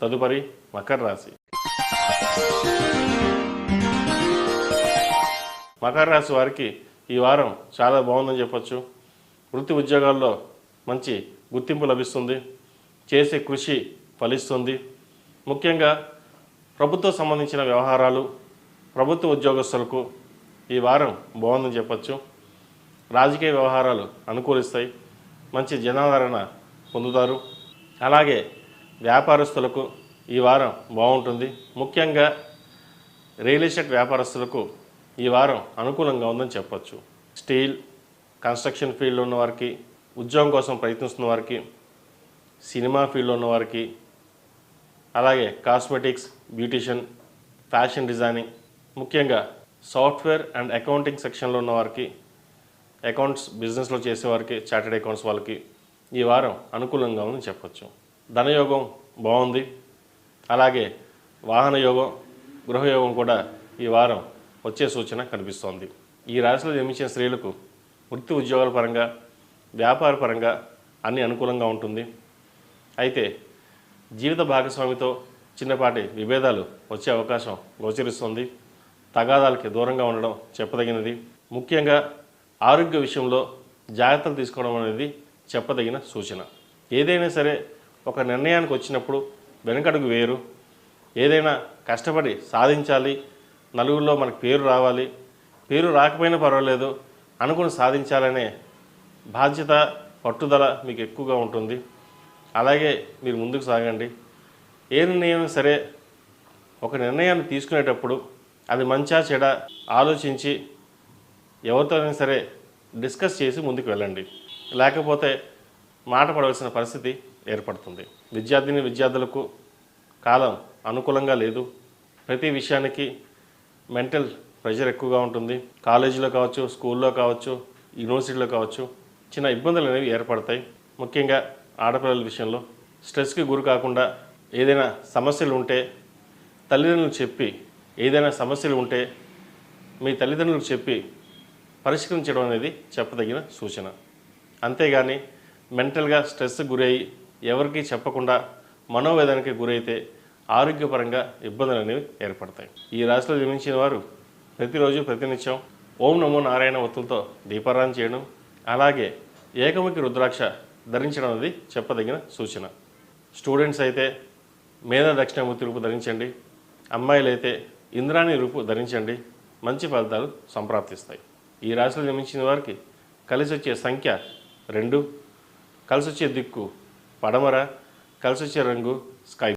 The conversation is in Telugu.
తదుపరి మకర రాశి. మకర రాశి వారికి ఈ వారం చాలా బాగుందని చెప్పొచ్చు. వృత్తి ఉద్యోగాల్లో మంచి గుర్తింపు లభిస్తుంది. చేసే కృషి ఫలిస్తుంది. ముఖ్యంగా ప్రభుత్వం సంబంధించిన వ్యవహారాలు, ప్రభుత్వ ఉద్యోగస్తులకు ఈ వారం బాగుందని చెప్పొచ్చు. రాజకీయ వ్యవహారాలు అనుకూలిస్తాయి. మంచి జనాదరణ పొందుతారు. అలాగే వ్యాపారస్తులకు ఈ వారం బాగుంటుంది. ముఖ్యంగా రియల్ ఎస్టేట్ వ్యాపారస్తులకు ఈ వారం అనుకూలంగా ఉందని చెప్పొచ్చు. స్టీల్, కన్స్ట్రక్షన్ ఫీల్డ్లో ఉన్న వారికి, ఉద్యోగం కోసం ప్రయత్నిస్తున్న వారికి, సినిమా ఫీల్డ్లో ఉన్న వారికి, అలాగే కాస్మెటిక్స్, బ్యూటిషియన్, ఫ్యాషన్ డిజైనింగ్, ముఖ్యంగా సాఫ్ట్వేర్ అండ్ అకౌంటింగ్ సెక్షన్లో ఉన్న వారికి, అకౌంట్స్ బిజినెస్లో చేసేవారికి, చార్టెడ్ అకౌంట్స్ వాళ్ళకి ఈ వారం అనుకూలంగా ఉందని చెప్పొచ్చు. ధనయోగం బాగుంది. అలాగే వాహన యోగం, గృహయోగం కూడా ఈ వారం వచ్చే సూచన కనిపిస్తోంది. ఈ రాశిలో జన్మించిన స్త్రీలకు వృత్తి ఉద్యోగాల పరంగా, వ్యాపార పరంగా అన్ని అనుకూలంగా ఉంటుంది. అయితే జీవిత భాగస్వామితో చిన్నపాటి విభేదాలు వచ్చే అవకాశం గోచరిస్తుంది. తగాదాలకి దూరంగా ఉండడం చెప్పదగినది. ముఖ్యంగా ఆరోగ్య విషయంలో జాగ్రత్తలు తీసుకోవడం అనేది చెప్పదగిన సూచన. ఏదైనా సరే ఒక నిర్ణయానికి వచ్చినప్పుడు వెనకడుగు వేయరు. ఏదైనా కష్టపడి సాధించాలి, నలుగురిలో మనకు పేరు రావాలి, పేరు రాకపోయినా పర్వాలేదు, అనుకుని సాధించాలనే బాధ్యత, పట్టుదల మీకు ఎక్కువగా ఉంటుంది. అలాగే మీరు ముందుకు సాగండి. ఏ నిర్ణయం సరే ఒక నిర్ణయాన్ని తీసుకునేటప్పుడు అది మంచా చెడా ఆలోచించి ఎవరితోనైనా సరే డిస్కస్ చేసి ముందుకు వెళ్ళండి. లేకపోతే మాట పడవలసిన పరిస్థితి ఏర్పడుతుంది. విద్యార్థులకు కాలం అనుకూలంగా లేదు. ప్రతి విషయానికి మెంటల్ ప్రెషర్ ఎక్కువగా ఉంటుంది. కాలేజీలో కావచ్చు, స్కూల్లో కావచ్చు, యూనివర్సిటీలో కావచ్చు చిన్న ఇబ్బందులు అనేవి ఏర్పడతాయి. ముఖ్యంగా ఆడపిల్లల విషయంలో స్ట్రెస్కి గురి కాకుండా ఏదైనా సమస్యలు ఉంటే తల్లిదండ్రులకు చెప్పి, ఏదైనా సమస్యలు ఉంటే మీ తల్లిదండ్రులకు చెప్పి పరిష్కరించడం అనేది చెప్పదగిన సూచన. అంతేగాని మెంటల్గా స్ట్రెస్కి గురయ్యి ఎవరికీ చెప్పకుండా మనోవేదనకి గురైతే ఆరోగ్యపరంగా ఇబ్బందులు అనేవి ఏర్పడతాయి. ఈ రాశిలో జన్మించిన వారు ప్రతిరోజు ప్రతినిత్యం ఓం నమో నారాయణ ఒత్తులతో దీపారాధన చేయడం, అలాగే ఏకముఖి రుద్రాక్ష ధరించడం అనేది చెప్పదగిన సూచన. స్టూడెంట్స్ అయితే మేధా దక్షిణామూర్తి రూపు ధరించండి. అమ్మాయిలు అయితే ఇంద్రాణి రూపు ధరించండి. మంచి ఫలితాలు సంప్రాప్తిస్తాయి. ఈ రాశిలో జన్మించిన వారికి కలిసి వచ్చే సంఖ్య 2, కలిసి వచ్చే దిక్కు పడమర, కలిసి వచ్చే రంగు స్కై.